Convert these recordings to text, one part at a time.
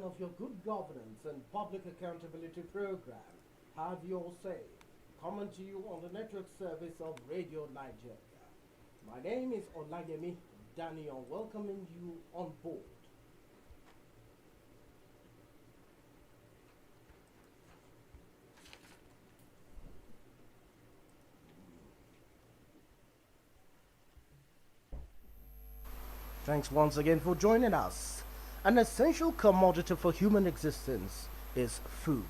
of your good governance and public accountability program, Have Your Say, coming to you on the network service of Radio Nigeria. My name is Olayemi Daniel, welcoming you on board. Thanks once again for joining us. An essential commodity for human existence is food.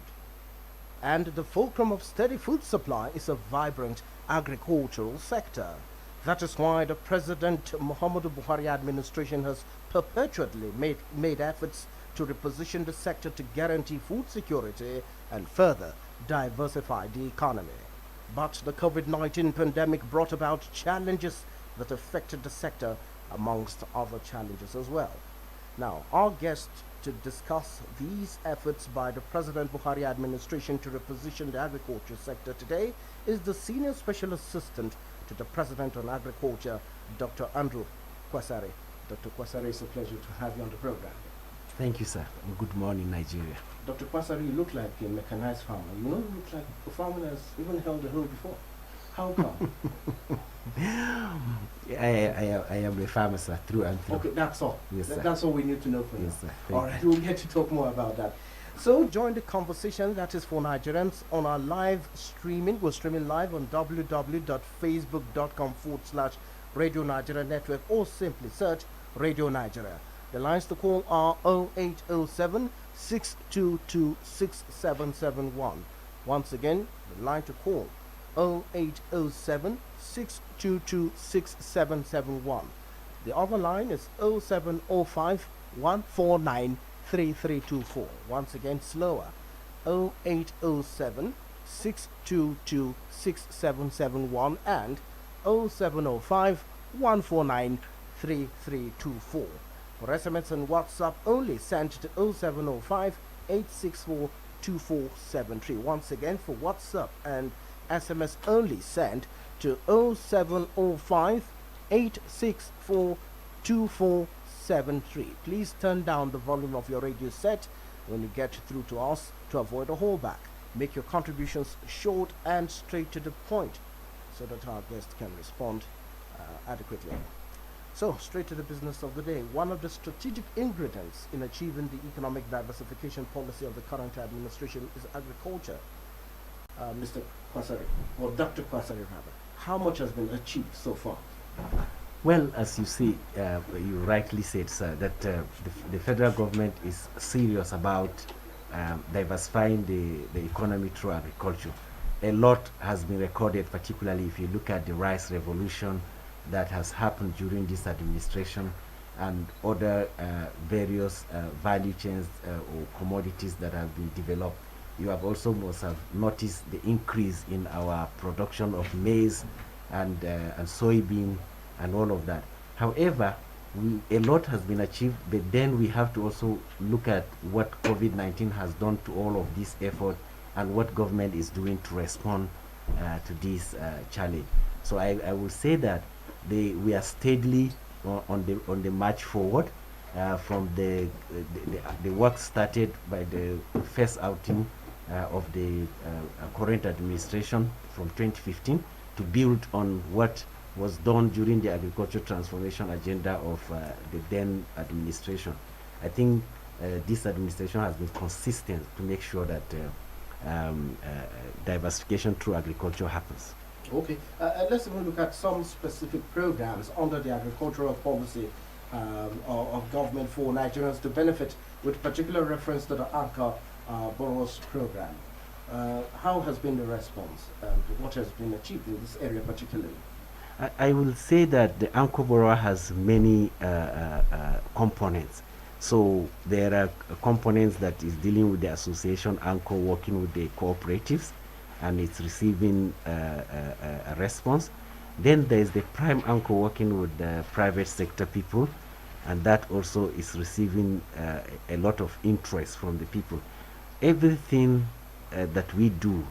And the fulcrum of steady food supply is a vibrant agricultural sector. That is why the President Muhammadu Buhari administration has perpetually made efforts to reposition the sector to guarantee food security and further diversify the economy. But the COVID-19 pandemic brought about challenges that affected the sector amongst other challenges as well. Now, our guest to discuss these efforts by the President Buhari administration to reposition the agriculture sector today is the Senior Special Assistant to the President on Agriculture, Dr. Andrew Kwasari. Dr. Kwasari, it's a pleasure to have you on the program. Thank you, sir. Good morning, Nigeria. Dr. Kwasari, you look like a mechanized farmer. You know, you look like a farmer that's even held a hoe before. How come? I am a farmer, sir, through and through. Okay, that's all. Yes, sir. That's all we need to know for Yes, now. sir. All right, we'll get to talk more about that. So join the conversation that is for Nigerians on our live streaming. We're streaming live on www.facebook.com/Radio Nigeria Network, or simply search Radio Nigeria. The lines to call are 0807 622 6771. Once again, the line to call 0807 622 6771. The other line is 0705 149 3324. Once again, slower, 0807 622 6771 and 0705 149 3324. For SMS and WhatsApp only, send to 0705 864 2473. Once again, for WhatsApp and SMS only, send to 0705 864 2473. Please turn down the volume of your radio set when you get through to us to avoid a holdback. Make your contributions short and straight to the point so that our guest can respond adequately. So, straight to the business of the day. One of the strategic ingredients in achieving the economic diversification policy of the current administration is agriculture. Mr. Kwasari, or Dr. Kwasari rather, how much has been achieved so far? Well, as you see, you rightly said, sir, that the federal government is serious about diversifying the economy through agriculture. A lot has been recorded, particularly if you look at the rice revolution that has happened during this administration and other various value chains or commodities that have been developed. You have also must have noticed the increase in our production of maize and soybean and all of that. However, a lot has been achieved, but then we have to also look at what COVID-19 has done to all of this effort and what government is doing to respond to this challenge. So I will say that we are steadily on the march forward from the work started by the first outing of the current administration from 2015 to build on what was done during the agriculture transformation agenda of the then administration. I think this administration has been consistent to make sure that diversification through agriculture happens. Okay, let's even look at some specific programs under the agricultural policy of government for Nigerians to benefit, with particular reference to the Anchor Borrowers program. How has been the response and what has been achieved in this area particularly? I will say that the Anchor Borrower has many components. So there are components that is dealing with the association Anchor, working with the cooperatives, and it's receiving a response. Then there is the Prime Anchor working with the private sector people, and that also is receiving a lot of interest from the people. Everything that we do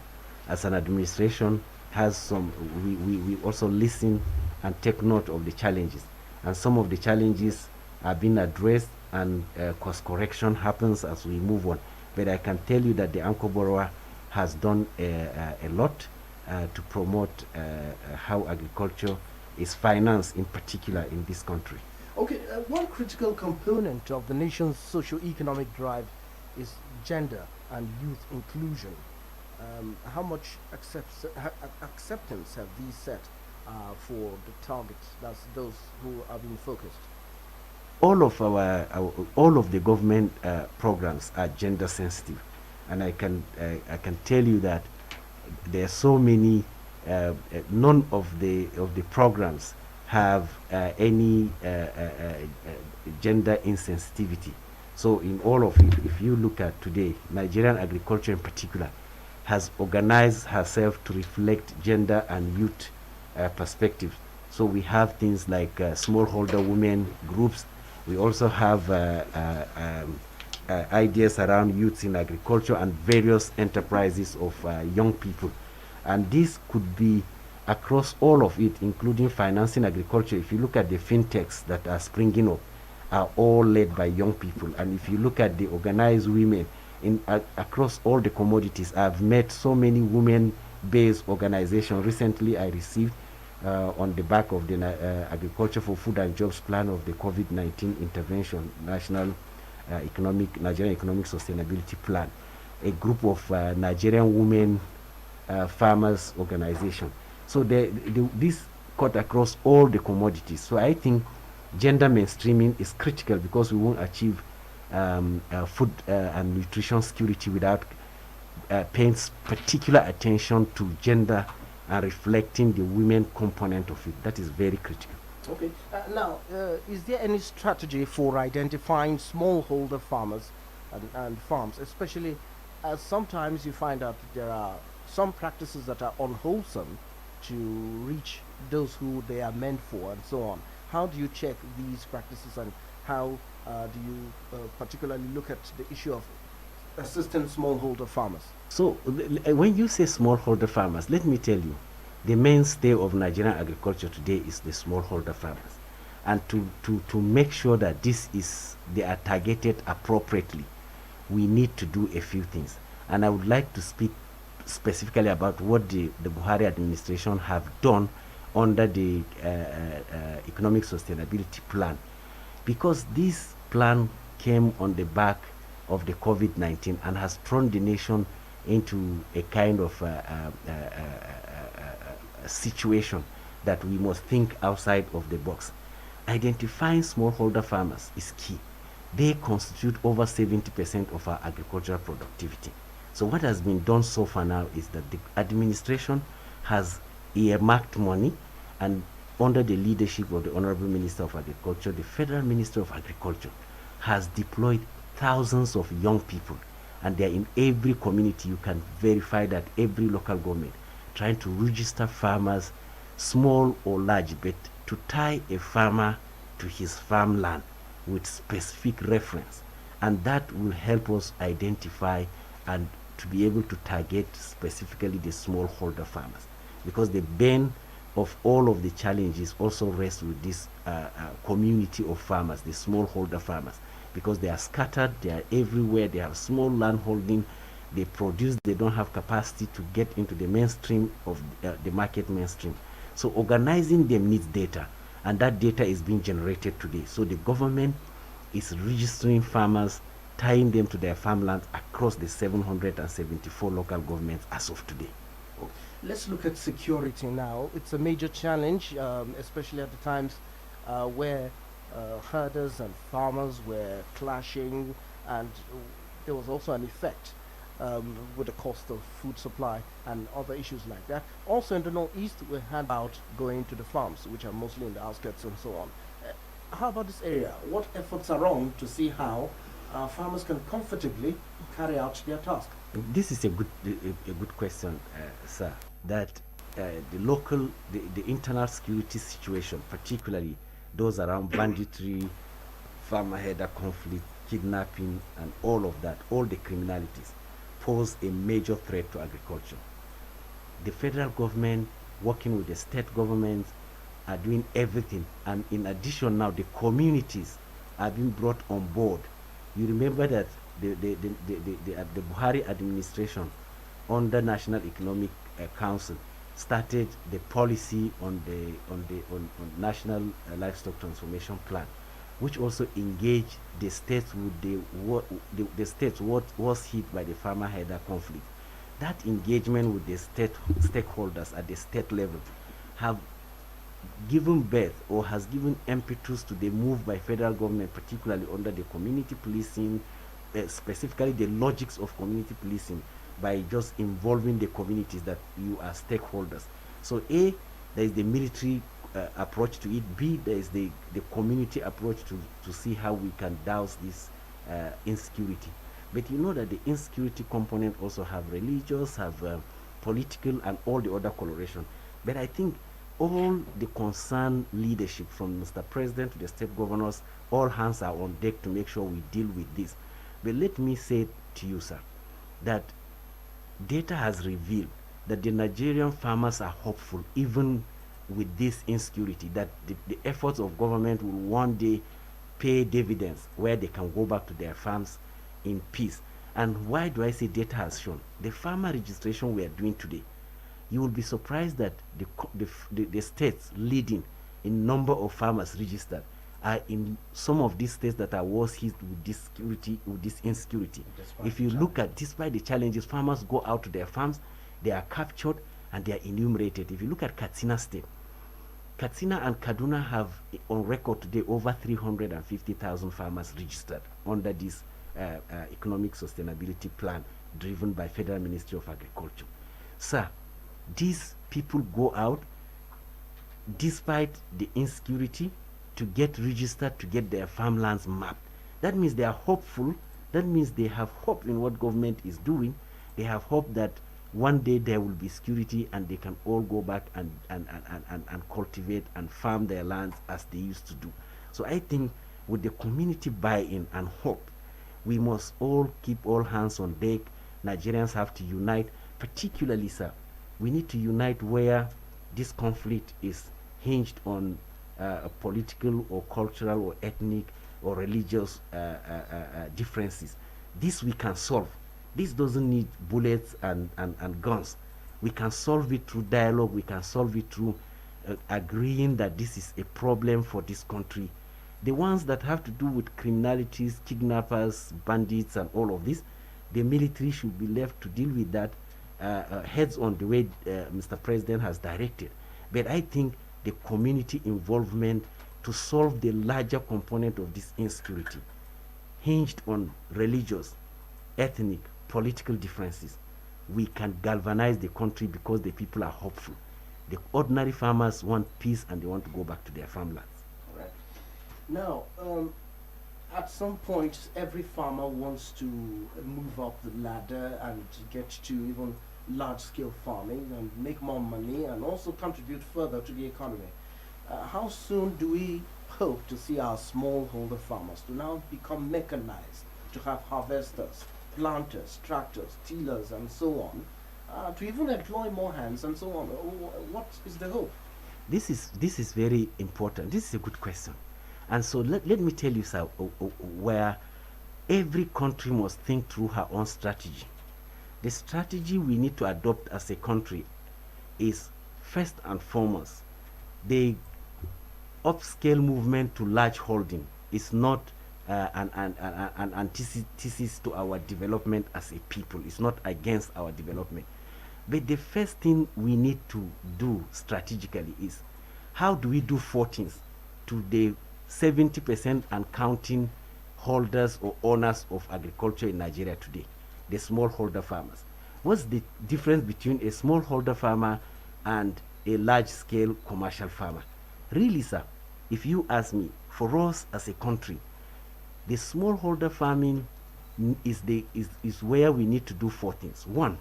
as an administration has some, we also listen and take note of the challenges, and some of the challenges are being addressed and course correction happens as we move on. But I can tell you that the anchor borrower has done a lot to promote how agriculture is financed, in particular in this country. Okay, one critical component of the nation's socio-economic drive is gender and youth inclusion. How much acceptance have these set for the targets? That's those who are being focused. All of the government programs are gender sensitive, and I can tell you that there are so many. None of the programs have any gender insensitivity. So in all of it, if you look at today, Nigerian agriculture in particular has organized herself to reflect gender and youth perspectives. So we have things like smallholder women groups. We also have ideas around youths in agriculture and various enterprises of young people. And this could be across all of it, including financing agriculture. If you look at the fintechs that are springing up, are all led by young people. And if you look at the organized women in across all the commodities, I've met so many women-based organizations. Recently, I received on the back of the Agriculture for Food and Jobs plan of the COVID-19 intervention, National Nigerian Economic Sustainability Plan, a group of Nigerian women farmers organization. So this cut across all the commodities. So I think gender mainstreaming is critical because we won't achieve food and nutrition security without paying particular attention to gender and reflecting the women component of it. That is very critical. Okay. Now, is there any strategy for identifying smallholder farmers and farms, especially as sometimes you find out there are some practices that are unwholesome to reach those who they are meant for, and so on? How do you check these practices, and how do you particularly look at the issue of assisting smallholder farmers? So when you say smallholder farmers, let me tell you, the mainstay of Nigerian agriculture today is the smallholder farmers. And to make sure that they are targeted appropriately, we need to do a few things. And I would like to speak specifically about what the Buhari administration have done under the economic sustainability plan, because this plan came on the back of the COVID-19 and has thrown the nation into a kind of situation that we must think outside of the box. Identifying smallholder farmers is key. They constitute over 70% of our agricultural productivity. So what has been done so far now is that the administration has earmarked money, and under the leadership of the Honorable Minister of Agriculture, the Federal Minister of Agriculture has deployed thousands of young people, and they're in every community. You can verify that every local government trying to register farmers, small or large, but to tie a farmer to his farmland with specific reference. And that will help us identify and to be able to target specifically the smallholder farmers, because the bane of all of the challenges also rests with this community of farmers, the smallholder farmers, because they are scattered, they are everywhere, they have small land holding, they produce, they don't have capacity to get into the mainstream of the market mainstream. So organizing them needs data, and that data is being generated today. So the government is registering farmers, tying them to their farmlands across the 774 local governments as of today. Let's look at security now. It's a major challenge, especially at the times where herders and farmers were clashing, and there was also an effect with the cost of food supply and other issues like that. Also in the northeast, we had about going to the farms, which are mostly in the outskirts and so on. How about this area? What efforts are on to see how farmers can comfortably carry out their task? This is a good question, sir. That the internal security situation, particularly those around banditry, farmer header conflict, kidnapping, and all of that, all the criminalities, pose a major threat to agriculture. The federal government, working with the state governments, are doing everything, and in addition now the communities are being brought on board. You remember that the Buhari administration under National Economic Council started the policy on National Livestock Transformation Plan, which also engaged the states with the states what was hit by the farmer header conflict. That engagement with the stakeholders at the state level have given birth or has given impetus to the move by federal government, particularly under the community policing, specifically the logics of community policing, by just involving the communities that you are stakeholders. So A, there is the military approach to it. B, there is the community approach to see how we can douse this insecurity. But you know that the insecurity component also have religious, have political, and all the other coloration. But I think all the concerned leadership, from Mr. President to the state governors, all hands are on deck to make sure we deal with this. But let me say to you, sir, that data has revealed that the Nigerian farmers are hopeful, even with this insecurity, that the efforts of government will one day pay dividends where they can go back to their farms in peace. And why do I say data has shown? The farmer registration we are doing today, you will be surprised that the states leading in number of farmers registered are in some of these states that are worse hit with this security, with this insecurity. If you look at, despite the challenges, farmers go out to their farms, they are captured and they are enumerated. If you look at Katsina State, Katsina and Kaduna have on record today over 350,000 farmers registered under this economic sustainability plan driven by Federal Ministry of Agriculture. Sir, these people go out despite the insecurity to get registered, to get their farmlands mapped. That means they are hopeful. That means they have hope in what government is doing. They have hope that one day there will be security and they can all go back and cultivate and farm their lands as they used to do. So I think with the community buy-in and hope, we must all keep all hands on deck. Nigerians have to unite, particularly, sir, we need to unite where this conflict is hinged on political or cultural or ethnic or religious differences. This we can solve. This doesn't need bullets and guns. We can solve it through dialogue. We can solve it through agreeing that this is a problem for this country. The ones that have to do with criminalities, kidnappers, bandits, and all of this, the military should be left to deal with that heads on, the way Mr. President has directed. But I think the community involvement to solve the larger component of this insecurity, hinged on religious, ethnic, political differences, we can galvanize the country because the people are hopeful. The ordinary farmers want peace and they want to go back to their farmlands. Correct. Now, at some point, every farmer wants to move up the ladder and get to even large-scale farming and make more money and also contribute further to the economy. How soon do we hope to see our smallholder farmers to now become mechanized, to have harvesters, planters, tractors, tillers, and so on, to even employ more hands and so on? What is the hope? This is very important. This is a good question. And so let me tell you, sir, where every country must think through her own strategy. The strategy we need to adopt as a country is, first and foremost, the upscale movement to large holding is not an antithesis to our development as a people. It's not against our development. But the first thing we need to do strategically is, how do we do four things to the 70% and counting holders or owners of agriculture in Nigeria today, the smallholder farmers? What's the difference between a smallholder farmer and a large-scale commercial farmer? Really, sir, if you ask me, for us as a country, the smallholder farming is where we need to do four things. One,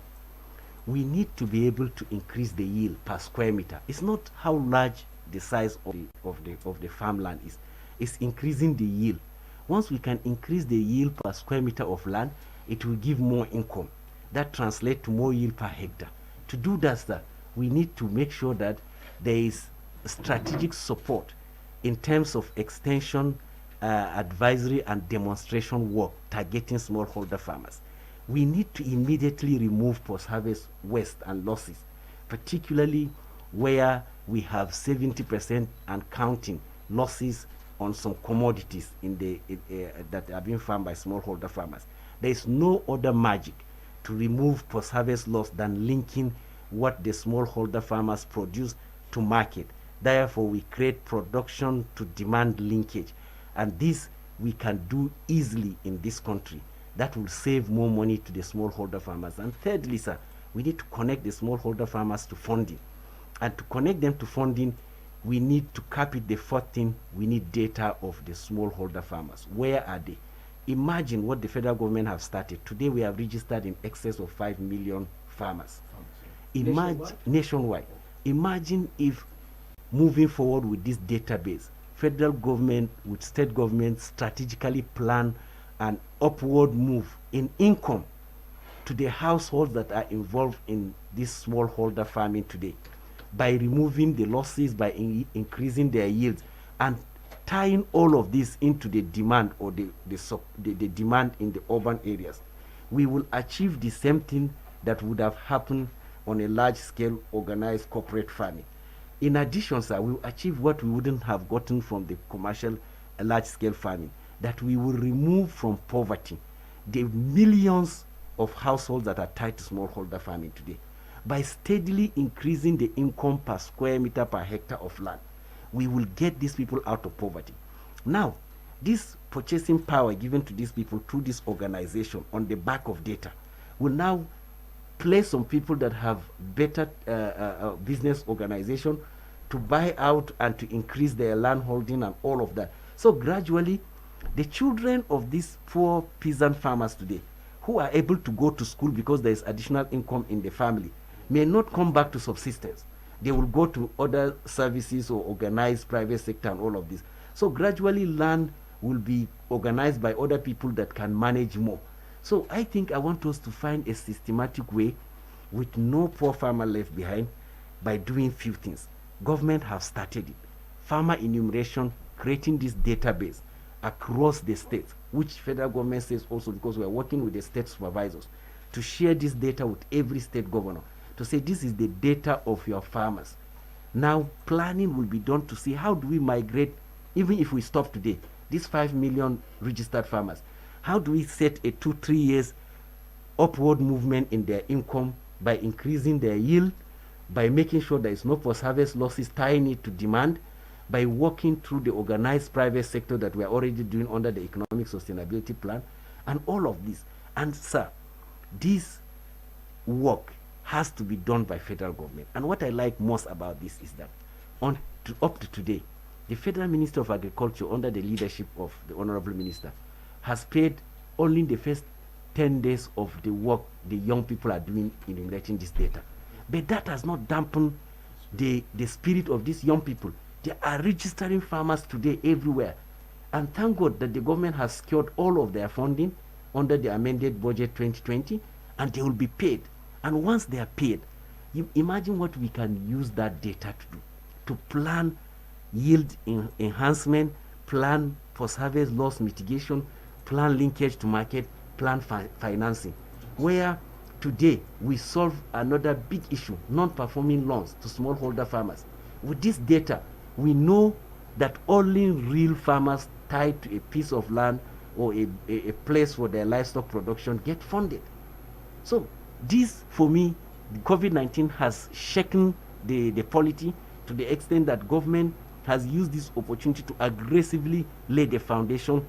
we need to be able to increase the yield per square meter. It's not how large the size of the farmland is. It's increasing the yield. Once we can increase the yield per square meter of land, it will give more income. That translates to more yield per hectare. To do that, sir, we need to make sure that there is strategic support in terms of extension advisory and demonstration work targeting smallholder farmers. We need to immediately remove post-harvest waste and losses, particularly where we have 70% and counting losses on some commodities that are being farmed by smallholder farmers. There is no other magic to remove post-harvest loss than linking what the smallholder farmers produce to market. Therefore, we create production to demand linkage, and this we can do easily in this country. That will save more money to the smallholder farmers. And thirdly, sir, we need to connect the smallholder farmers to funding. And to connect them to funding, we need to cap it. The fourth thing, we need data of the smallholder farmers. Where are they? Imagine what the federal government have started. Today we have registered in excess of 5 million farmers. Imagine nationwide. Imagine if moving forward with this database, federal government with state government strategically plan an upward move in income to the households that are involved in this smallholder farming today, by removing the losses, by increasing their yields, and tying all of this into the demand, or the demand in the urban areas. We will achieve the same thing that would have happened on a large scale organized corporate farming. In addition, sir, we will achieve what we wouldn't have gotten from the commercial large scale farming, that we will remove from poverty the millions of households that are tied to smallholder farming today. By steadily increasing the income per square meter per hectare of land, we will get these people out of poverty. Now, this purchasing power given to these people through this organization on the back of data will now place some people that have better business organization to buy out and to increase their land holding and all of that. So gradually, the children of these poor peasant farmers today, who are able to go to school because there is additional income in the family, may not come back to subsistence. They will go to other services or organized private sector and all of this. So gradually land will be organized by other people that can manage more. So I think I want us to find a systematic way with no poor farmer left behind by doing few things. Government have started it. Farmer enumeration, creating this database across the states, which federal government says also, because we are working with the state supervisors, to share this data with every state governor, to say this is the data of your farmers. Now planning will be done to see how do we migrate, even if we stop today, these 5 million registered farmers, how do we set a 2-3 years upward movement in their income by increasing their yield, by making sure there is no post-harvest losses, tying it to demand, by working through the organized private sector that we are already doing under the economic sustainability plan, and all of this. And sir, this work has to be done by federal government. And what I like most about this is that up to today, the Federal Minister of Agriculture, under the leadership of the Honorable Minister, has paid only the first 10 days of the work the young people are doing in enumerating this data. But that has not dampened the spirit of these young people. They are registering farmers today everywhere. And thank God that the government has secured all of their funding under the amended budget 2020, and they will be paid. And once they are paid, you imagine what we can use that data to do, to plan yield enhancement, plan post-harvest loss mitigation, plan linkage to market, plan financing, where today we solve another big issue, non-performing loans to smallholder farmers. With this data, we know that only real farmers tied to a piece of land or a place for their livestock production get funded. So this, for me, COVID-19 has shaken the polity to the extent that government has used this opportunity to aggressively lay the foundation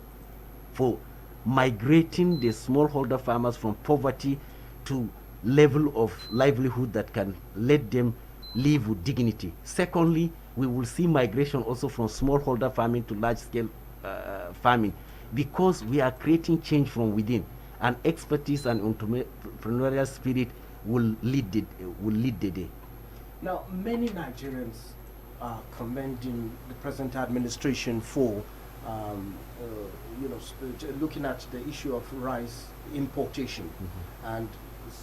for migrating the smallholder farmers from poverty to level of livelihood that can let them live with dignity. Secondly, we will see migration also from smallholder farming to large-scale farming, because we are creating change from within, and expertise and entrepreneurial spirit will lead the day. Now, many Nigerians are commending the present administration for, looking at the issue of rice importation, and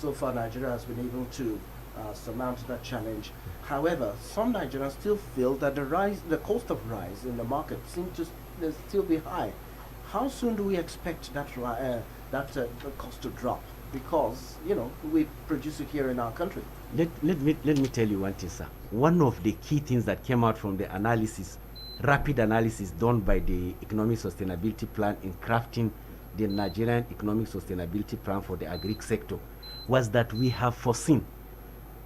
so far Nigeria has been able to surmount that challenge. However, some Nigerians still feel that the cost of rice in the market seems to still be high. How soon do we expect the cost to drop? Because we produce it here in our country. Let me tell you one thing, sir. One of the key things that came out from the analysis, rapid analysis done by the Economic Sustainability Plan in crafting the Nigerian Economic Sustainability Plan for the agri sector, was that we have foreseen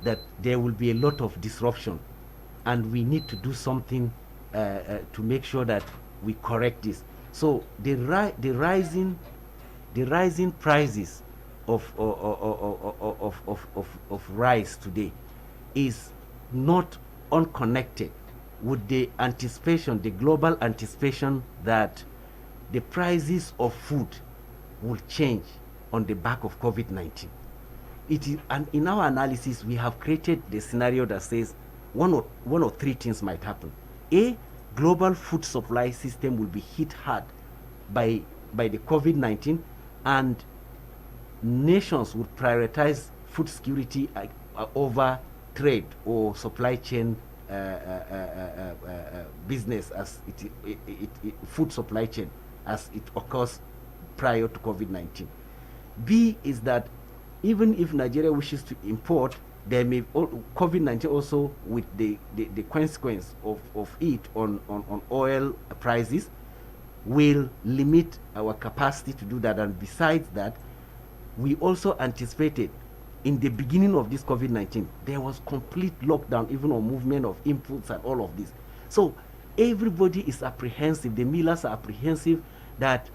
that there will be a lot of disruption, and we need to do something to make sure that we correct this. So the rising prices of rice today is not unconnected with the anticipation, the global anticipation that the prices of food will change on the back of COVID-19. It is, and in our analysis, we have created the scenario that says one or three things might happen. A, global food supply system will be hit hard by the COVID-19, and nations would prioritize food security over trade or supply chain business, as food supply chain as it occurs prior to COVID-19. B is that even if Nigeria wishes to import, there may COVID-19 also, with the consequence of it on oil prices, will limit our capacity to do that. And besides that, we also anticipated in the beginning of this COVID-19, there was complete lockdown, even on movement of inputs and all of this. So everybody is apprehensive. The millers are apprehensive that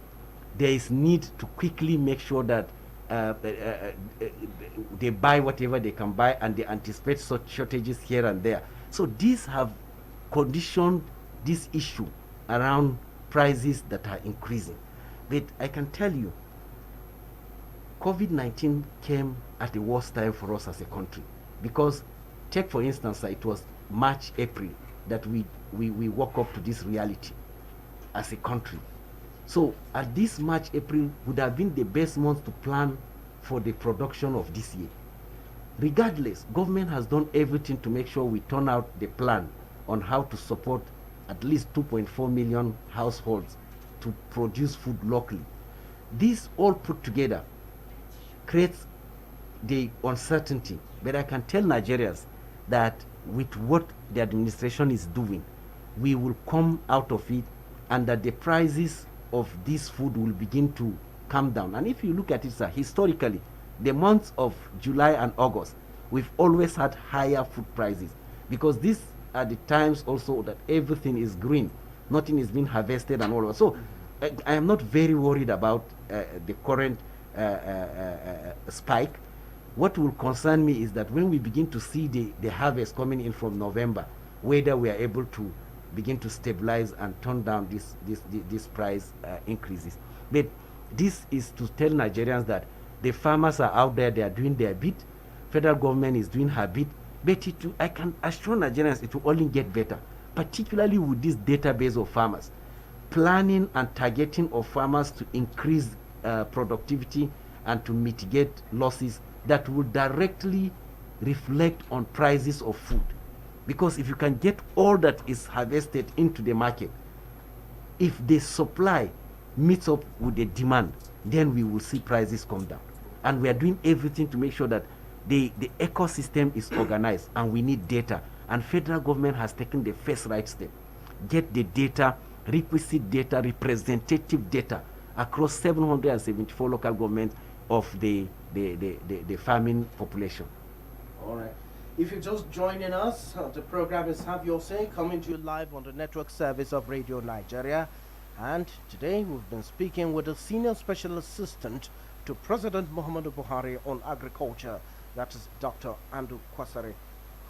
there is need to quickly make sure that they buy whatever they can buy, and they anticipate such shortages here and there. So these have conditioned this issue around prices that are increasing. But I can tell you, COVID-19 came at the worst time for us as a country, because take for instance, it was March, April that we woke up to this reality as a country. So at this March, April would have been the best month to plan for the production of this year. Regardless, government has done everything to make sure we turn out the plan on how to support at least 2.4 million households to produce food locally. This all put together creates the uncertainty. But I can tell Nigerians that with what the administration is doing, we will come out of it, and that the prices of this food will begin to come down. And if you look at it, sir, historically, the months of July and August, we've always had higher food prices, because these are the times also that everything is green, nothing is being harvested and all of that. So I am not very worried about the current spike. What will concern me is that when we begin to see the harvest coming in from November, whether we are able to begin to stabilize and turn down this price increases. But this is to tell Nigerians that the farmers are out there, they are doing their bit, federal government is doing her bit, but I can assure Nigerians it will only get better, particularly with this database of farmers. Planning and targeting of farmers to increase productivity and to mitigate losses that will directly reflect on prices of food. Because if you can get all that is harvested into the market, if the supply meets up with the demand, then we will see prices come down. And we are doing everything to make sure that the ecosystem is organized, and we need data. And federal government has taken the first right step. Get the data, requisite data, representative data across 774 local governments of the farming population. All right. If you're just joining us, the program is Have Your Say, coming to you live on the network service of Radio Nigeria. And today we've been speaking with a senior special assistant to President Muhammadu Buhari on agriculture. That is Dr. Andrew Kwasari,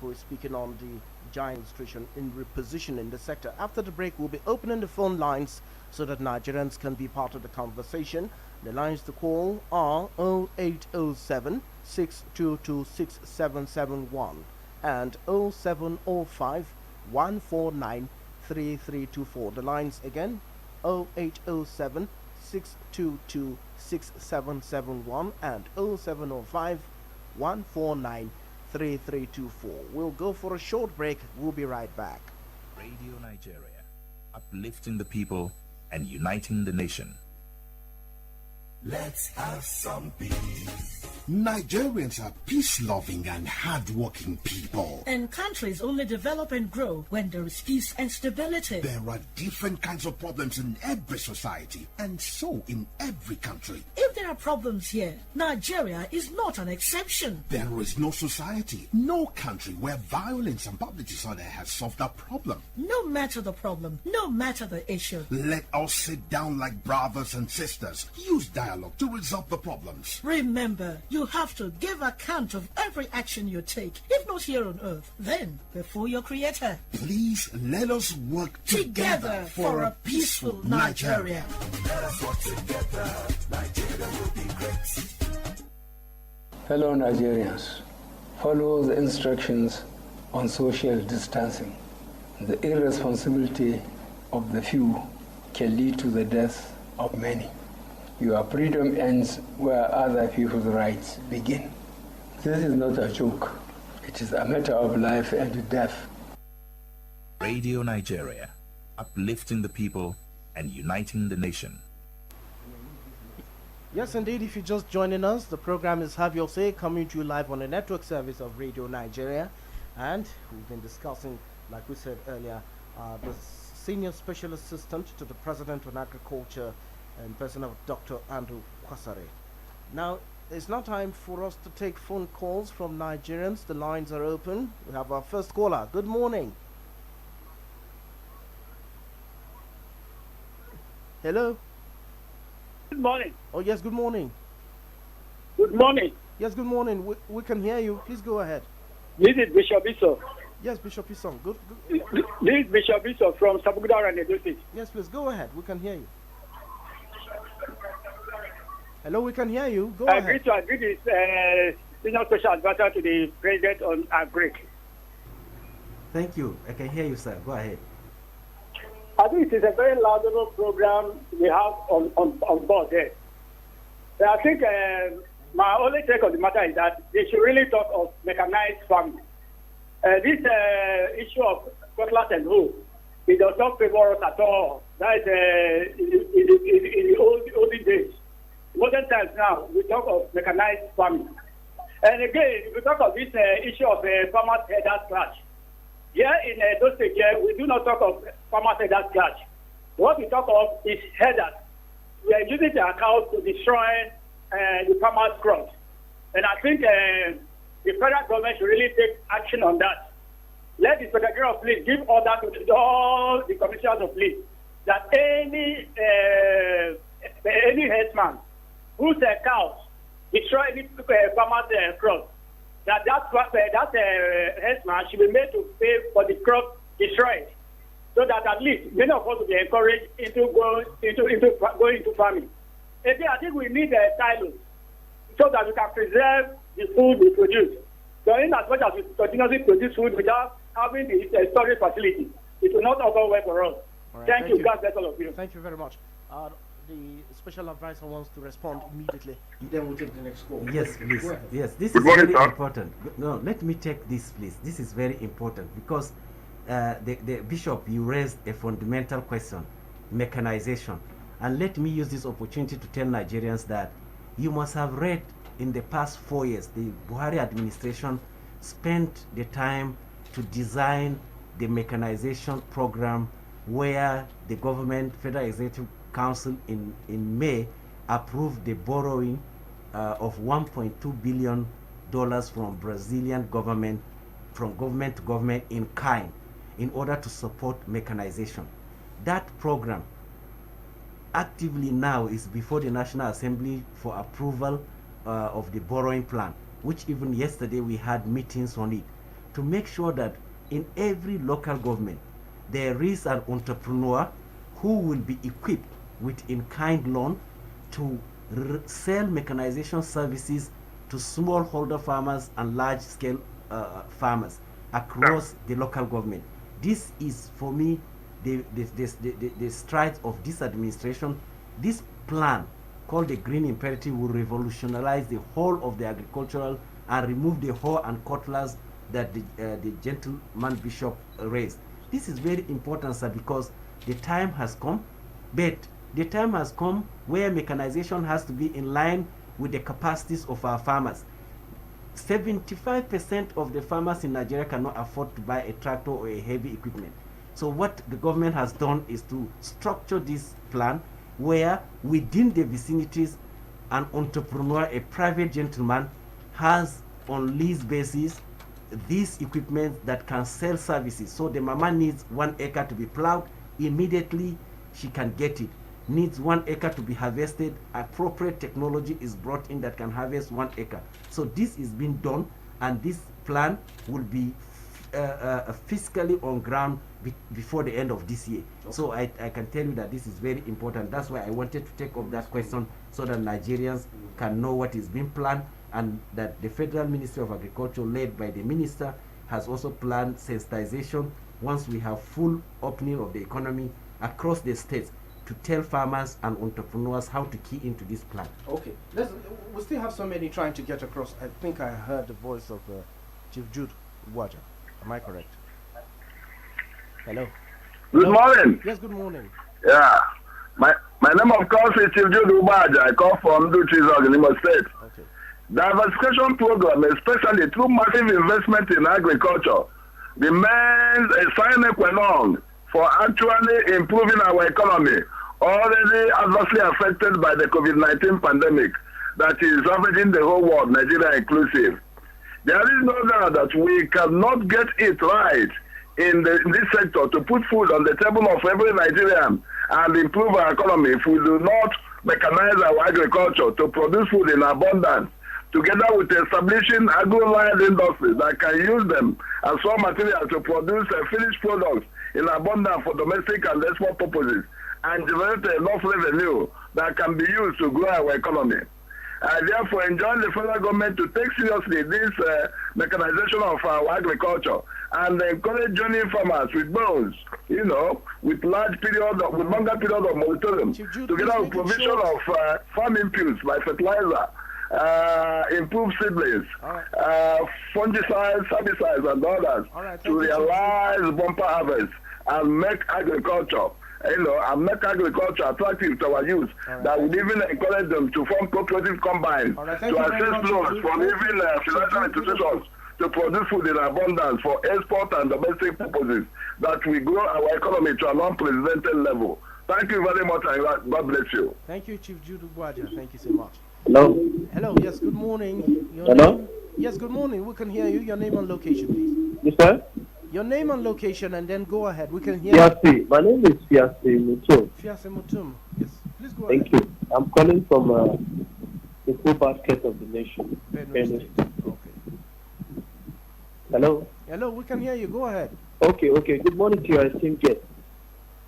who is speaking on the giant administration in repositioning the sector. After the break, we'll be opening the phone lines so that Nigerians can be part of the conversation. The lines to call are 0807 622 6771 and 0705 149 3324. The lines again, 0807 622 6771 and 0705 149 3324. We'll go for a short break. We'll be right back. Radio Nigeria, uplifting the people, and uniting the nation. Let's have some peace. Nigerians are peace-loving and hard-working people. And countries only develop and grow when there is peace and stability. There are different kinds of problems in every society, and so in every country. If there are problems here, Nigeria is not an exception. There is no society, no country where violence and public disorder has solved that problem. No matter the problem, no matter the issue. Let us sit down like brothers and sisters. Use dialogue to resolve the problems. Remember, you have to give account of every action you take, if not here on earth, then before your creator. Please let us work together for a peaceful Nigeria. Let us work together. Nigeria will be great. Fellow Nigerians, follow the instructions on social distancing. The irresponsibility of the few can lead to the death of many. Your freedom ends where other people's rights begin. This is not a joke. It is a matter of life and death. Radio Nigeria, uplifting the people and uniting the nation. Yes, indeed, if you're just joining us, the program is Have Your Say, coming to you live on the network service of Radio Nigeria. And we've been discussing, like we said earlier, the Senior Special Assistant to the President on Agriculture in person of Dr. Andrew Kwasari. Now, it's now time for us to take phone calls from Nigerians. The lines are open. We have our first caller. Good morning. Hello? Good morning. Oh, yes, good morning. Good morning. Yes, good morning. We can hear you. Please go ahead. This is Bishop Iso. Yes, Bishop Isong. Good. This is Bishop Iso from Sabuguda and Edo State. Yes, please go ahead. We can hear you. Hello, we can hear you. Go I ahead. agree this senior special advisor to the president on agri. Thank you. I can hear you, sir. Go ahead. I think it is a very laudable program we have on board there. So I think my only take on the matter is that they should really talk of mechanized farming. This issue of cutlass and hoe, it does not favor us at all. That is in the olden days. Modern times now, we talk of mechanized farming. And again, we talk of this issue of farmers' headers clash. Here in those states, we do not talk of farmers' headers clash. What we talk of is headers. We are using the cows to destroy the farmers' crops. And I think the federal government should really take action on that. Let the Secretary of Police give order to all the commissioners of police that any headsman whose cows destroy any farmer's crops, that headsman should be made to pay for the crop destroyed, so that at least many of us will be encouraged into going into farming. Again, I think we need silos so that we can preserve the food we produce. So in as much as we continuously produce food without having the storage facility, it will not offer well for us. Right, thank you. God bless all of you. Thank you very much. The special advisor wants to respond immediately. Then we'll take the next call. Yes, please. Go ahead. Yes, this is very important. No, let me take this, please. This is very important because the bishop, you raised a fundamental question, mechanization. And let me use this opportunity to tell Nigerians that you must have read in the past 4 years, the Buhari administration spent the time to design the mechanization program where the government, Federal Executive Council in May approved the borrowing of $1.2 billion from Brazilian government, from government to government in kind, in order to support mechanization. That program actively now is before the National Assembly for approval of the borrowing plan, which even yesterday we had meetings on it, to make sure that in every local government there is an entrepreneur who will be equipped with in-kind loan to sell mechanization services to smallholder farmers and large-scale farmers across the local government. This is, for me, the strides of this administration. This plan called the Green Imperative will revolutionize the whole of the agricultural and remove the hoe and cutlass that the gentleman bishop raised. This is very important, sir, because the time has come But the time has come where mechanization has to be in line with the capacities of our farmers. 75% of the farmers in Nigeria cannot afford to buy a tractor or a heavy equipment. So what the government has done is to structure this plan where within the vicinities an entrepreneur, a private gentleman, has on lease basis these equipment that can sell services. So the mama needs 1 acre to be plowed, immediately she can get it. Needs 1 acre to be harvested, appropriate technology is brought in that can harvest 1 acre. So this is being done, and this plan will be fiscally on ground before the end of this year. Okay. So I can tell you that this is very important. That's why I wanted to take up that question, so that Nigerians can know what is being planned, and that the Federal Ministry of Agriculture, led by the minister, has also planned sensitization once we have full opening of the economy across the states, to tell farmers and entrepreneurs how to key into this plan. Okay, we still have so many trying to get across. I think I heard the voice of Chief Jude Waja. Am I correct? Hello. Good morning. Yes, good morning. Yeah. My name, of course, is Chief Jude Waja. I come from Duchizog in Imo State. Okay. Diversification program, especially through massive investment in agriculture, remains a sine qua non for actually improving our economy, already adversely affected by the COVID-19 pandemic that is ravaging the whole world, Nigeria inclusive. There is no doubt that we cannot get it right in this sector to put food on the table of every Nigerian and improve our economy if we do not mechanize our agriculture to produce food in abundance, together with establishing agro-aligned industries that can use them as raw material to produce finished products in abundance for domestic and export purposes, and generate enough revenue that can be used to grow our economy. I therefore enjoin the federal government to take seriously this mechanization of our agriculture and encourage joining farmers with bones, with longer period of moratorium, together with provision of farm inputs by fertilizer, improved seedlings, fungicides, herbicides, and others to realize bumper harvest and make agriculture, attractive to our youth. That would even encourage them to form cooperative combines to access loans from even financial institutions to produce food in abundance for export and domestic purposes, that we grow our economy to an unprecedented level. Thank you very much, and God bless you. Thank you, Chief Jude Waja. Thank you so much. Hello. Hello. Yes. Good morning. Hello. Name? Yes. Good morning. We can hear you. Your name and location, please. Yes, sir. Your name and location, and then go ahead. We can hear you. My name is Fiase Mutum. Fiase Mutum. Yes. Please go ahead. Thank you. I'm calling from the full basket of the nation. Okay. Hello. Hello. We can hear you. Go ahead. Okay. Good morning to you. I think yes.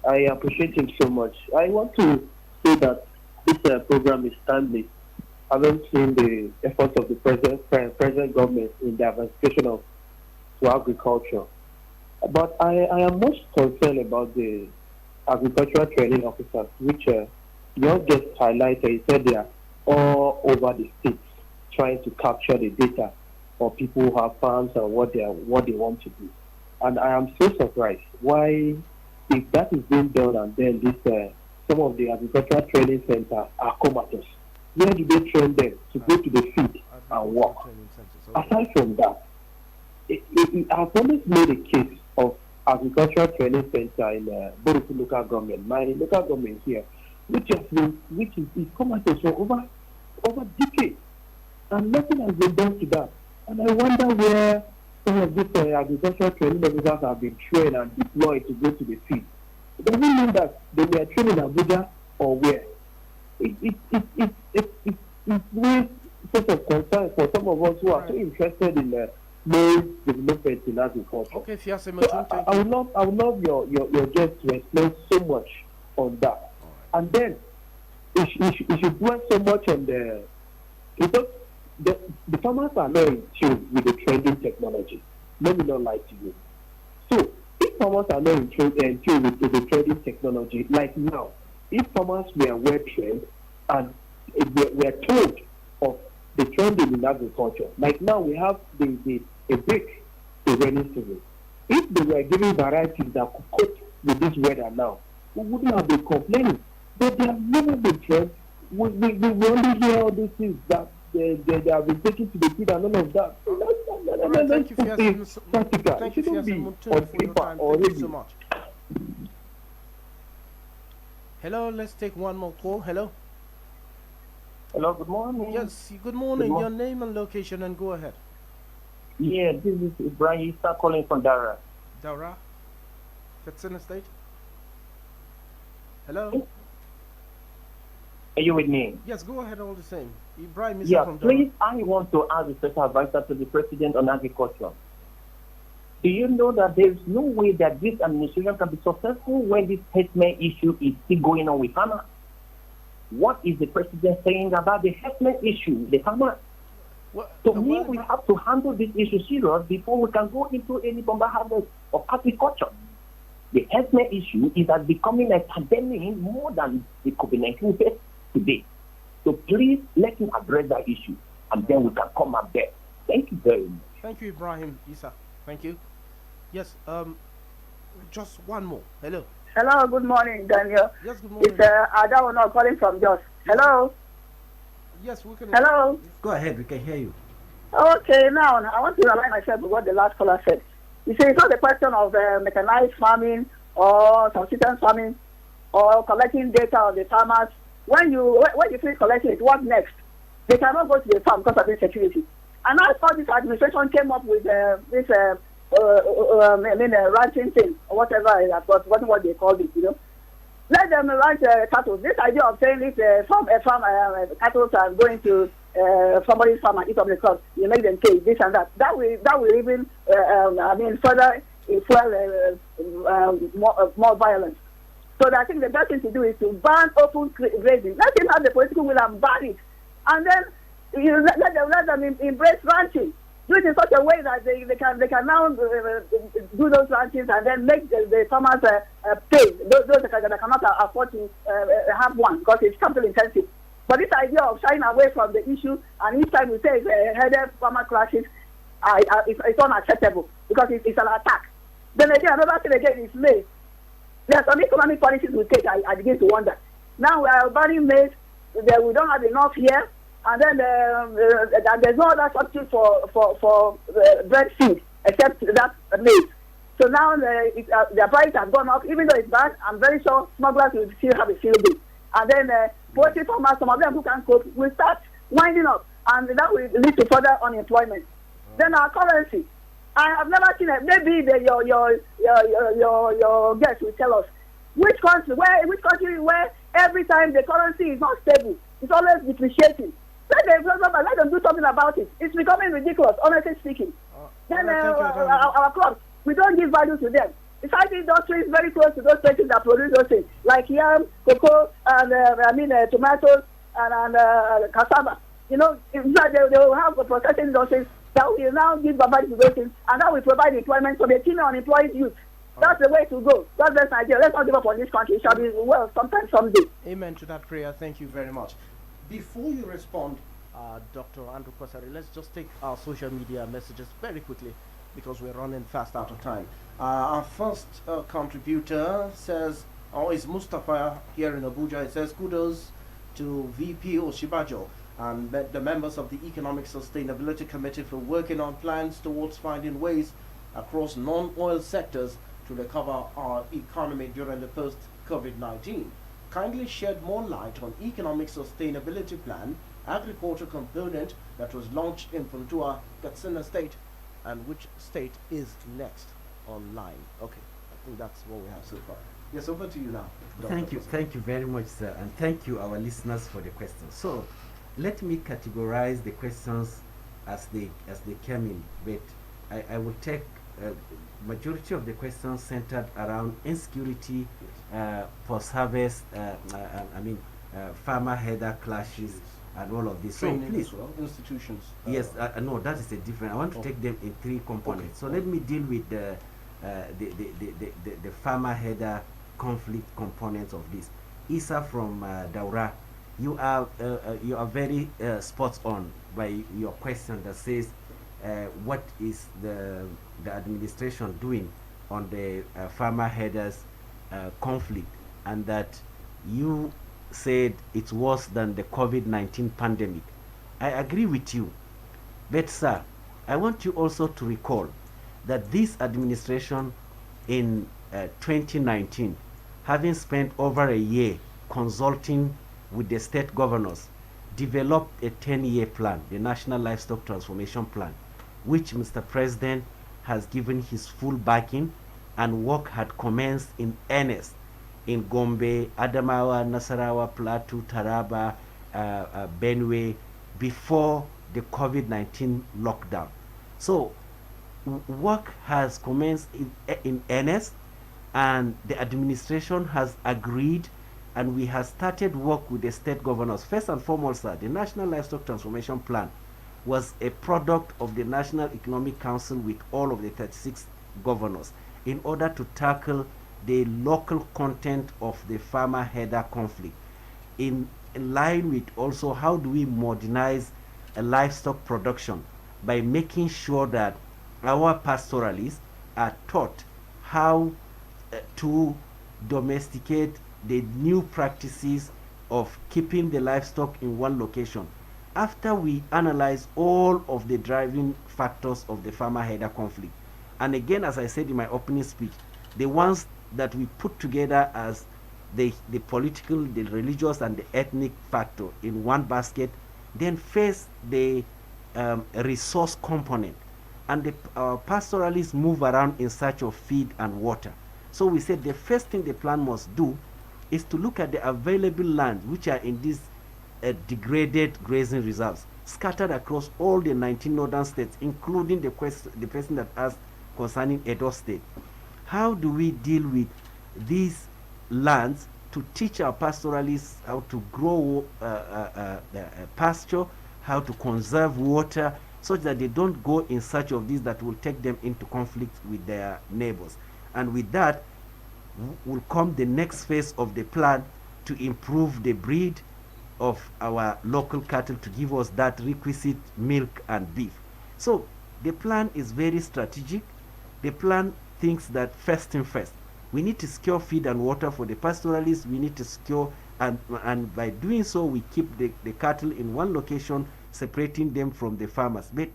I appreciate him so much. I want to say that this program is timely. I haven't seen the efforts of the present government in diversification to agriculture. But I am most concerned about the agricultural training officers, which your guest highlighted. He said they are all over the states trying to capture the data for people who have farms and what they want to do. And I am so surprised why, if that is being done, and then this some of the agricultural training centers are comatose. Where do they train them to go to the field and work? Aside from that, I've always made a case of agricultural training center in Boruku local government, my local government here, which is comatose for over decades, and nothing has been done to that. And I wonder where some of these agricultural training officers have been trained and deployed to go to the field. It doesn't mean that they were trained in Abuja or where. It's really sort of concern for some of us who are so interested in more development in agriculture. Okay, Fiase, so I would love your guest to explain so much on that. And then it should dwell so much on because the farmers are not in tune with the trending technology. Let me not lie to you. So if farmers are not in tune with the trending technology, like now, if farmers were well trained and we are told of the trending in agriculture, like now we have a break in rainy season. If they were giving varieties that could cope with this weather now, we wouldn't have been complaining. They have never been checked. We only hear all these things that they have been taken to the field and none of that. So Alright, thank you for your practical. thank It you for shouldn't your be Mutun, on for your paper time. or Thank you so radio. much. Hello, let's take one more call. Hello. Hello, good morning. Yes, good morning. Your name and location, and go ahead. Yeah, this is Ibrahim Issa calling from Dara. Dara, Katsina State. Hello. Are you with me? Yes, go ahead. All the same. Ibrahim is Yeah, from Dara. please, I want to ask the special advisor to the president on agriculture. Do you know that there's no way that this administration can be successful when this herdsmen issue is still going on with farmers? What is the president saying about the herdsmen issue, the farmers? To me, we have to handle this issue serious before we can go into any bomber harvest of agriculture. The herdsmen issue is becoming a pandemic more than the COVID-19 phase today. So please let him address that issue, and then we can come up there. Thank you very much. Thank you, Ibrahim Issa. Thank you. Yes. Just one more. Hello. Hello, good morning, Daniel. Yes, good morning. It's Adaono calling from Jos. Hello. Yes, we can. Hello. Go ahead, we can hear you. Okay, now I want to remind myself of what the last caller said. You see, it's not a question of mechanized farming or subsistence farming or collecting data of the farmers. When you finish collecting it, what next? They cannot go to the farm because of insecurity. And I thought this administration came up with this ranching thing or whatever. I forgotten what they called it. You know, let them ranch cattle. This idea of saying if cattle are going to somebody's farm and eat up the crops, you make them cage this and that. That will even further fuel more violence. So I think the best thing to do is to ban open grazing. Let him have the political will and ban it, and then let them embrace ranching. Do it in such a way that they can now do those ranches and then make the farmers pay those that cannot afford to have one because it's capital intensive. But this idea of shying away from the issue and each time we say it's headed farmer clashes, it's unacceptable because it's an attack. Then again, another thing again is maize. There are some economic policies we take. I begin to wonder. Now we are banning maize. We don't have enough here. And then there's no other substitute for bread seed except that maize. So now the price has gone up, even though it's bad. I'm very sure smugglers will still have a field day. And then poultry farmers, some of them who can cope, will start winding up, and that will lead to further unemployment. Then our currency. I have never seen it. Maybe your guest will tell us which country where every time the currency is not stable, it's always depreciating. Let them do something about it. It's becoming ridiculous, honestly speaking. Then our crops, we don't give value to them. The science industry is very close to those places that produce those things, like yam, cocoa, and tomatoes and cassava. You know, they will have a processing industries that will now give value to those things, and that will provide employment for the team of unemployed youth. That's the way to go. God bless Nigeria. Let's not give up on this country. It shall be well sometime, someday. Amen to that prayer. Thank you very much. Before you respond, Dr. Andrew Kwasari, let's just take our social media messages very quickly because we're running fast out of time. Our first contributor says, is Mustafa here in Abuja. It says, kudos to VP Oshibajo and the members of the Economic Sustainability Committee for working on plans towards finding ways across non-oil sectors to recover our economy during the post-COVID-19. Kindly shed more light on economic sustainability plan, agriculture component that was launched in Funtua, Katsina State, and which state is next online. Okay, I think that's what we have so far. Yes, over to you now. Thank you very much, sir, and thank you our listeners for the questions. So let me categorize the questions as they came in, but I will take majority of the questions centered around insecurity, post-harvest, farmer header clashes, and all of this. So please, institutions. Yes, no, that is a different. I want to take them in three components. So let me deal with the farmer header conflict components of this. Isa from Daura, you are very spot on by your question that says what is the administration doing on the farmer headers conflict, and that you said it's worse than the COVID-19 pandemic. I agree with you. But sir, I want you also to recall that this administration in 2019, having spent over a year consulting with the state governors, developed a 10-year plan, the National Livestock Transformation Plan, which Mr. President has given his full backing, and work had commenced in earnest in Gombe, Adamawa, Nasarawa, Plateau, Taraba, Benue, before the COVID-19 lockdown. So work has commenced in earnest, and the administration has agreed, and we have started work with the state governors. First and foremost, sir, the National Livestock Transformation Plan was a product of the National Economic Council with all of the 36 governors in order to tackle the local content of the farmer-herder conflict, in line with also how do we modernize livestock production by making sure that our pastoralists are taught how to domesticate the new practices of keeping the livestock in one location. After we analyze all of the driving factors of the farmer-herder conflict, and again, as I said in my opening speech, the ones that we put together as the political, the religious, and the ethnic factor in one basket, then face the resource component. And the pastoralists move around in search of feed and water. So we said the first thing the plan must do is to look at the available lands which are in these degraded grazing reserves scattered across all the 19 northern states, including the person that asked concerning Edo State. How do we deal with these lands to teach our pastoralists how to grow pasture, how to conserve water, such that they don't go in search of these that will take them into conflict with their neighbors? And with that will come the next phase of the plan to improve the breed of our local cattle to give us that requisite milk and beef. So the plan is very strategic. The plan thinks that first thing first, we need to secure feed and water for the pastoralists. We need to secure, and by doing so, we keep the cattle in one location, separating them from the farmers. But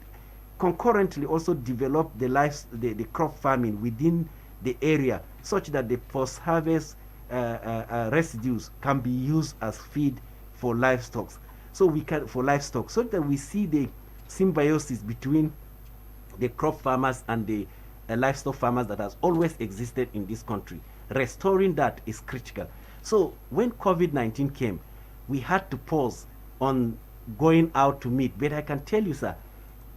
concurrently also develop the crop farming within the area, such that the post-harvest residues can be used as feed for livestock. So that we see the symbiosis between the crop farmers and the livestock farmers that has always existed in this country. Restoring that is critical. So when COVID-19 came, we had to pause on going out to meet. But I can tell you, sir,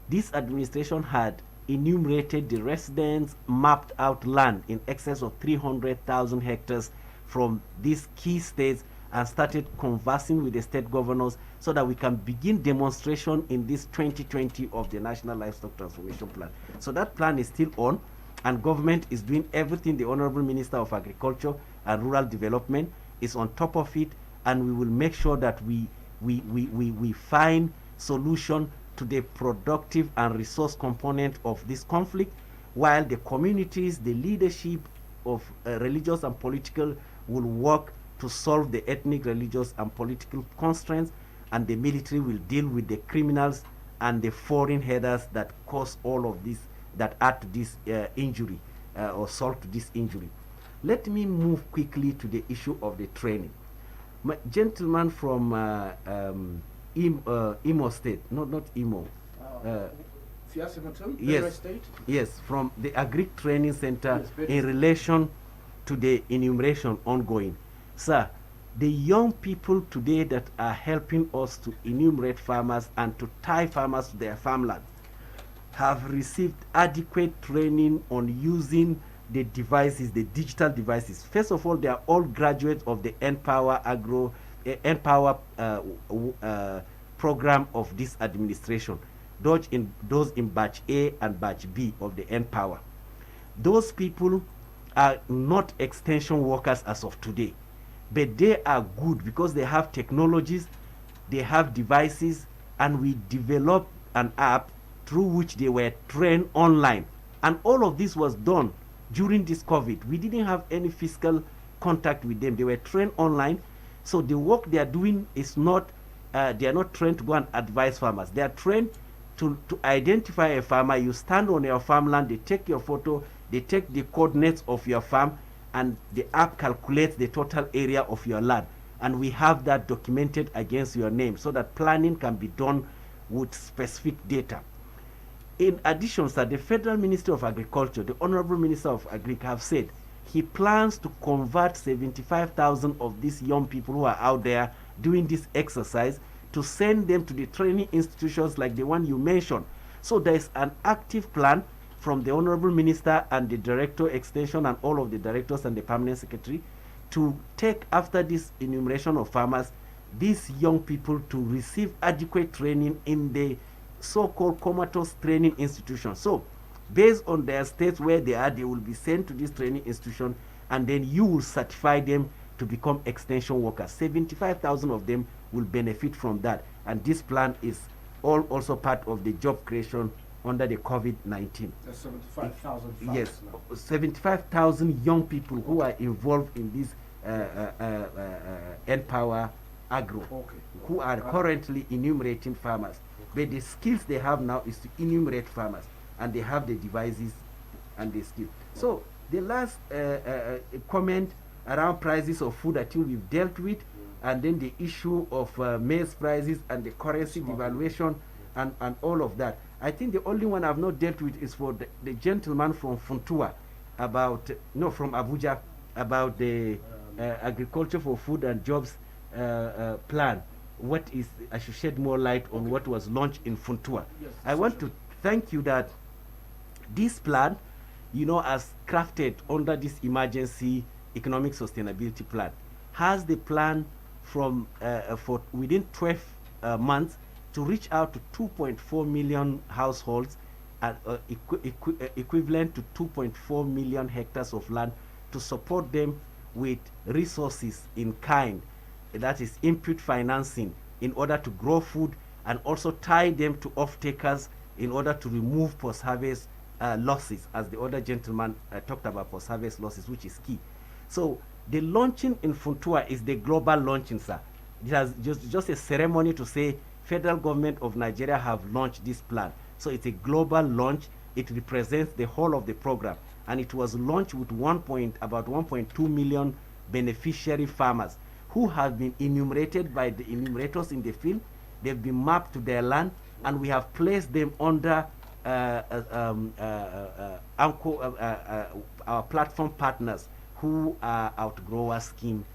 this administration had enumerated the residents, mapped out land in excess of 300,000 hectares from these key states, and started conversing with the state governors so that we can begin demonstration in this 2020 of the National Livestock Transformation Plan. So that plan is still on, and government is doing everything. The Honorable Minister of Agriculture and Rural Development is on top of it, and we will make sure that we find solution to the productive and resource component of this conflict, while the communities, the leadership of religious and political will work to solve the ethnic, religious, and political constraints, and the military will deal with the criminals and the foreign headers that cause all of this, that add to this injury or solve to this injury. Let me move quickly to the issue of the training. My gentleman from Imo State, not Imo. Yes, State? Yes, from the Agric Training Center, yes, in relation to the enumeration ongoing. Sir, the young people today that are helping us to enumerate farmers and to tie farmers to their farmland have received adequate training on using the devices, the digital devices. First of all, they are all graduates of the Empower program of this administration, those in batch A and batch B of the Empower. Those people are not extension workers as of today, but they are good because they have technologies, they have devices, and we developed an app through which they were trained online. And all of this was done during this COVID. We didn't have any physical contact with them. They were trained online. So the work they are doing is not, they are not trained to go and advise farmers. They are trained to identify a farmer. You stand on your farmland, they take your photo, they take the coordinates of your farm, and the app calculates the total area of your land. And we have that documented against your name so that planning can be done with specific data. In addition, sir, the Federal Ministry of Agriculture, the Honorable Minister of Agri, have said he plans to convert 75,000 of these young people who are out there doing this exercise to send them to the training institutions like the one you mentioned. So there is an active plan from the Honorable Minister and the Director Extension and all of the directors and the Permanent Secretary to take, after this enumeration of farmers, these young people to receive adequate training in the so-called comatose training institution. So based on their states where they are, they will be sent to this training institution, and then you will certify them to become extension workers. 75,000 of them will benefit from that, and this plan is also part of the job creation under the COVID-19. There's 75,000 yes, 75,000 young people who are involved in this Empower Agro, who are currently enumerating farmers. But the skills they have now is to enumerate farmers, and they have the devices and the skill. So the last comment around prices of food, I think we've dealt with, and then the issue of maize prices and the currency devaluation and all of that. I think the only one I've not dealt with is for the gentleman from Funtua about, no, from Abuja, about the agriculture for food and jobs plan. What is, I should shed more light on what was launched in Funtua. Yes, I want to thank you that this plan, you know, as crafted under this emergency economic sustainability plan, has the plan from for within 12 months to reach out to 2.4 million households and equivalent to 2.4 million hectares of land, to support them with resources in kind, that is input financing, in order to grow food, and also tie them to off-takers in order to remove post-harvest losses, as the other gentleman talked about post-harvest losses, which is key. So the launching in Funtua is the global launching, sir. It has just a ceremony to say federal government of Nigeria have launched this plan. So it's a global launch. It represents the whole of the program, and it was launched with about 1.2 million beneficiary farmers who have been enumerated by the enumerators in the field. They've been mapped to their land, and we have placed them under our platform partners who are outgrower scheme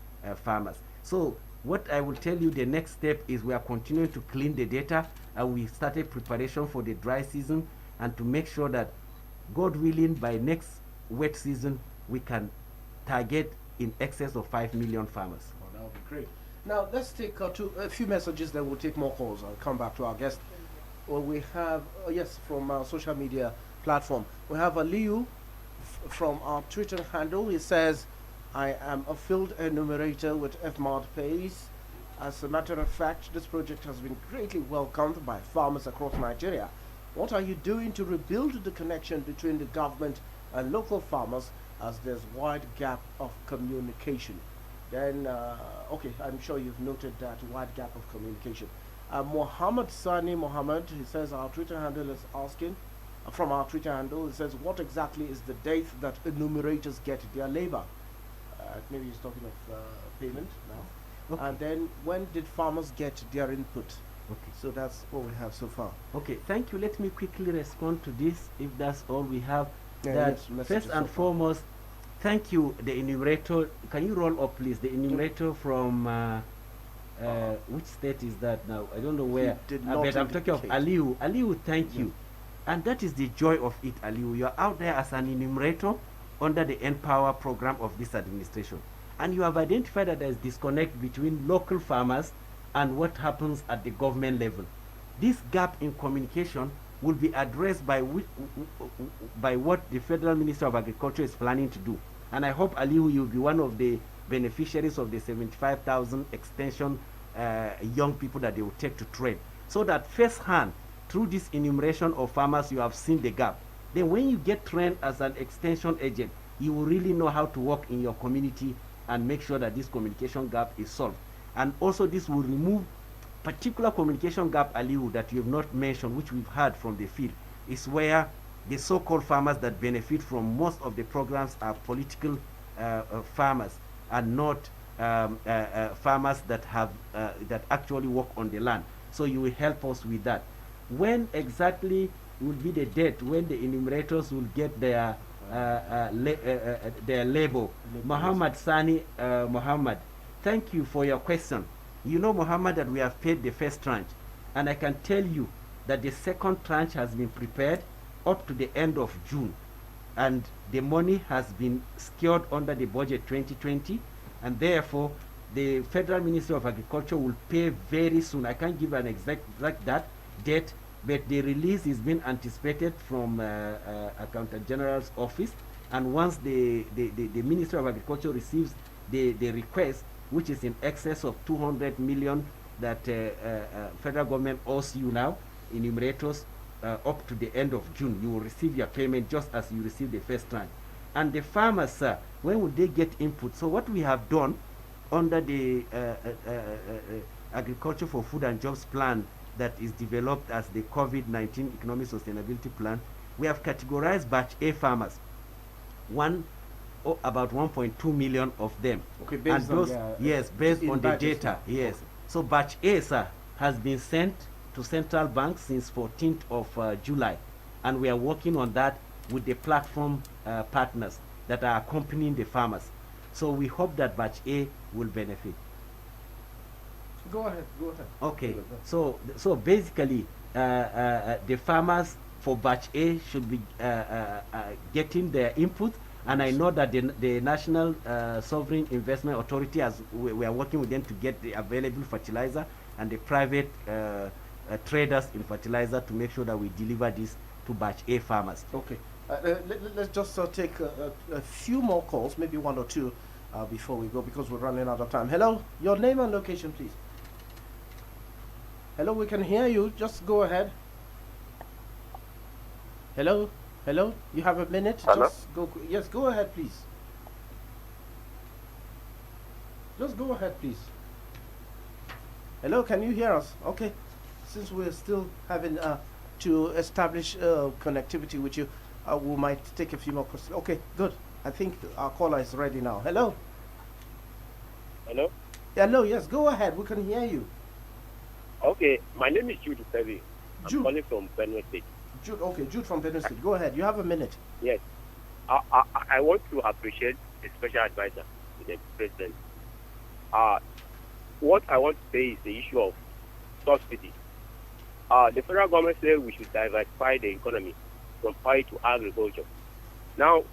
farmers. So what I will tell you, the next step is we are continuing to clean the data, and we started preparation for the dry season, and to make sure that, God willing, by next wet season we can target in excess of 5 million farmers. Oh, that would be great. Now let's take a few messages, then we'll take more calls. I'll come back to our guest. Well, we have, yes, from our social media platform, we have Aliyu from our Twitter handle. He says, I am a field enumerator with FMARD Pays. As a matter of fact, this project has been greatly welcomed by farmers across Nigeria. What are you doing to rebuild the connection between the government and local farmers, as there's wide gap of communication? Then, okay, I'm sure you've noted that wide gap of communication. Mohammed Sani Mohammed, he says our Twitter handle is asking, from our Twitter handle, he says, what exactly is the date that enumerators get their labor? Maybe he's talking of payment now. Okay. And then, when did farmers get their input? Okay. So that's what we have so far. Okay, thank you. Let me quickly respond to this, if that's all we have. Yeah, that first and foremost, thank you, the enumerator. Can you roll up, please? The enumerator from which state is that now? I don't know where. But I'm talking of Aliyu. Aliyu, thank you. And that is the joy of it, Aliyu. You are out there as an enumerator under the Empower program of this administration. And you have identified that there is disconnect between local farmers and what happens at the government level. This gap in communication will be addressed by what the Federal Minister of Agriculture is planning to do. And I hope, Aliyu, you'll be one of the beneficiaries of the 75,000 extension young people that they will take to train. So that firsthand, through this enumeration of farmers, you have seen the gap. Then when you get trained as an extension agent, you will really know how to work in your community and make sure that this communication gap is solved. And also this will remove particular communication gap, Aliu, that you have not mentioned, which we've heard from the field, is where the so-called farmers that benefit from most of the programs are political farmers, and not farmers that have that actually work on the land. So you will help us with that. When exactly will be the date when the enumerators will get their label? Muhammad Sani Muhammad, thank you for your question. You know, Muhammad, that we have paid the first tranche, and I can tell you that the second tranche has been prepared up to the end of June, and the money has been secured under the budget 2020, and therefore the Federal Ministry of Agriculture will pay very soon. I can't give an exact date, but the release is being anticipated from Accountant General's office, and once the Ministry of Agriculture receives the request, which is in excess of 200 million that federal government owes you now, enumerators, up to the end of June, you will receive your payment just as you received the first tranche. And the farmers, when will they get input? So what we have done under the Agriculture for Food and Jobs plan that is developed as the COVID-19 Economic Sustainability Plan, we have categorized batch A farmers, about 1.2 million of them. Okay, based and those, on yes, based on the data, yes. Okay. So batch A, sir, has been sent to central bank since 14th of July, and we are working on that with the platform partners that are accompanying the farmers. So we hope that batch A will benefit. Go ahead. Okay, so basically the farmers for batch A should be getting their input, and I know that the National Sovereign Investment Authority, as we are working with them to get the available fertilizer, and the private traders in fertilizer, to make sure that we deliver this to batch A farmers. Okay, let's just take a few more calls, maybe one or two, before we go, because we're running out of time. Hello, your name and location, please. Hello, we can hear you. Just go ahead. Hello, you have a minute. Hello? Just go. Yes, go ahead, please. Just go ahead, please. Hello, can you hear us? Okay, since we're still having to establish connectivity with you, we might take a few more questions. Okay, good. I think our caller is ready now. Hello. Hello, yes, go ahead. We can hear you. Okay, my name is Jude Sevi. I'm calling from Benue State. Jude from Benue State. Go ahead. You have a minute. Yes. I want to appreciate the special advisor to the president. What I want to say is the issue of subsidy. The federal government said we should diversify the economy from oil to agriculture. Now,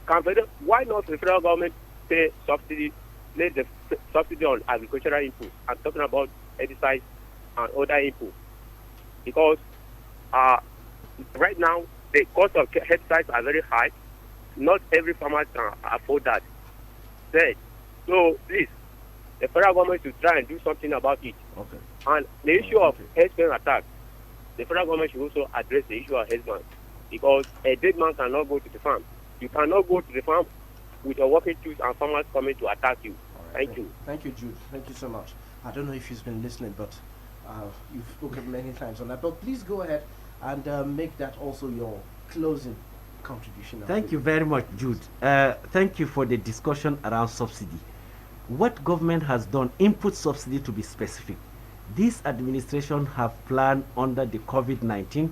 why not the federal government pay subsidy, let the subsidy on agricultural inputs? I'm talking about herbicides and other inputs. Because right now, the cost of herbicides are very high. Not every farmer can afford that. So, please, the federal government should try and do something about it. Okay. And the issue of herdsmen attack, the federal government should also address the issue of herdsmen. Because a dead man cannot go to the farm. You cannot go to the farm with your walking tools and farmers coming to attack you. Right. Thank you. Thank you, Jude. Thank you so much. I don't know if he's been listening, but you've spoken many times on that. But please go ahead and make that also your closing contribution. Thank you very much, Jude. Thank you for the discussion around subsidy. What government has done, input subsidy to be specific. This administration have planned under the COVID-19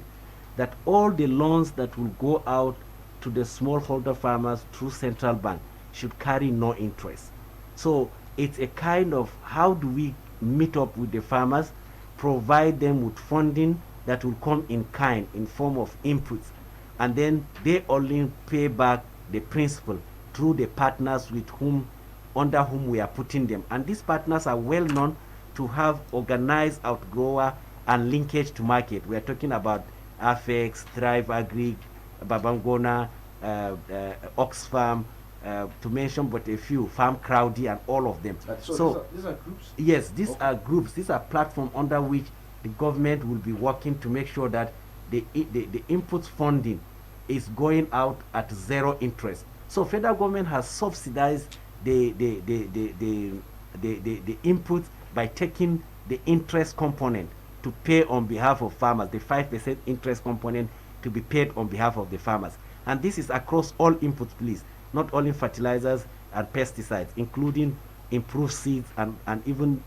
that all the loans that will go out to the smallholder farmers through central bank should carry no interest. So it's a kind of, how do we meet up with the farmers, provide them with funding that will come in kind, in form of inputs, and then they only pay back the principal through the partners under whom we are putting them. And these partners are well known to have organized outgrower and linkage to market. We are talking about Afex, Thrive Agri, Babangona, Oxfam, to mention but a few, Farm Crowdy, and all of them. So these are groups? Yes, these are groups. These are platforms under which the government will be working to make sure that the input funding is going out at zero interest. So federal government has subsidized the inputs by taking the interest component to pay on behalf of farmers, the 5% interest component to be paid on behalf of the farmers. And this is across all inputs, please, not only fertilizers and pesticides, including improved seeds and even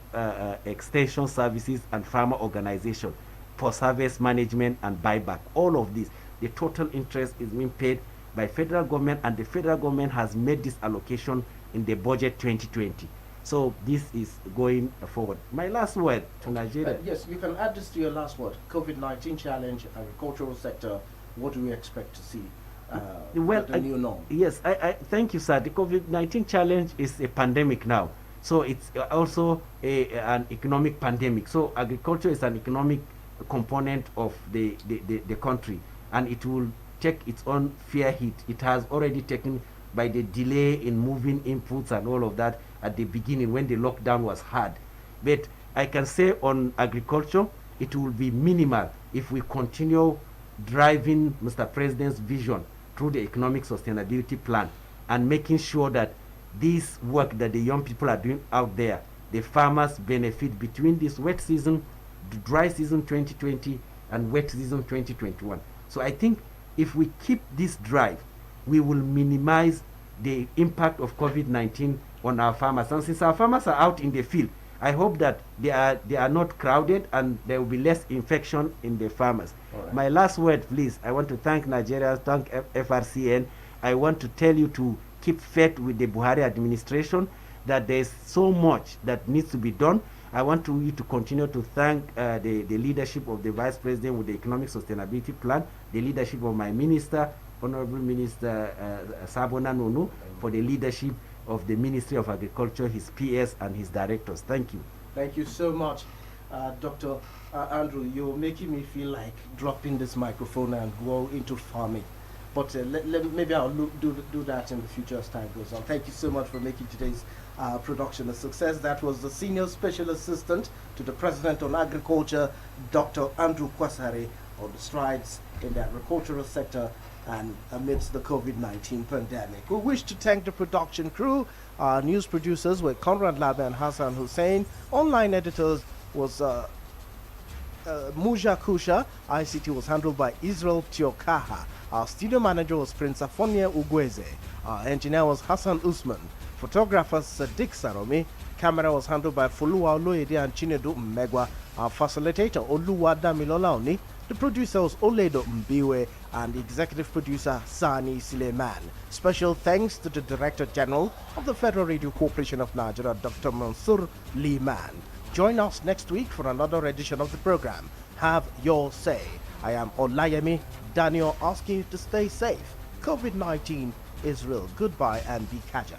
extension services and farmer organization, post-harvest management and buyback. All of this, the total interest is being paid by federal government, and the federal government has made this allocation in the budget 2020. So this is going forward. My last word to Nigeria. Yes, you can add this to your last word. COVID-19 challenge, agricultural sector. What do we expect to see? The new norm. Yes, I thank you, sir. The COVID-19 challenge is a pandemic now. So it's also an economic pandemic. So agriculture is an economic component of the country, and it will take its own fair hit. It has already taken by the delay in moving inputs and all of that at the beginning when the lockdown was hard. But I can say on agriculture, it will be minimal if we continue driving Mr. President's vision through the economic sustainability plan and making sure that this work that the young people are doing out there, the farmers benefit between this wet season, the dry season 2020 and wet season 2021. So I think if we keep this drive, we will minimize the impact of COVID-19 on our farmers. And since our farmers are out in the field, I hope that they are not crowded and there will be less infection in the farmers. Right. My last word, please. I want to thank Nigeria, thank FRCN. I want to tell you to keep faith with the Buhari administration, that there's so much that needs to be done. I want you to continue to thank the leadership of the Vice President with the Economic Sustainability Plan, the leadership of my Minister, Honorable Minister Sabona Nunu, for the leadership of the Ministry of Agriculture, his PS and his directors. Thank you. Thank you so much, Dr. Andrew. You're making me feel like dropping this microphone and go into farming. But maybe I'll do that in the future as time goes on. Thank you so much for making today's production a success. That was the Senior Special Assistant to the President on Agriculture, Dr. Andrew Kwasari, on the strides in the agricultural sector and amidst the COVID-19 pandemic. We wish to thank the production crew. Our news producers were Conrad Labe and Hassan Hussein. Online editors was Muja Kusha. ICT was handled by Israel Tiokaha. Our studio manager was Prince Afonia Ugweze. Our engineer was Hassan Usman. Photographer Sadiq Saromi. Camera was handled by Fuluwa Oloyede and Chinedu Mmegwa. Our facilitator Oluwada Milolaoni. The producer was Oledo Mbiwe and the executive producer Sani Suleiman. Special thanks to the Director General of the Federal Radio Corporation of Nigeria, Dr. Mansour Liman. Join us next week for another edition of the program, Have Your Say. I am Olayemi Daniel asking you to stay safe. COVID-19 is real. Goodbye and be Kajat.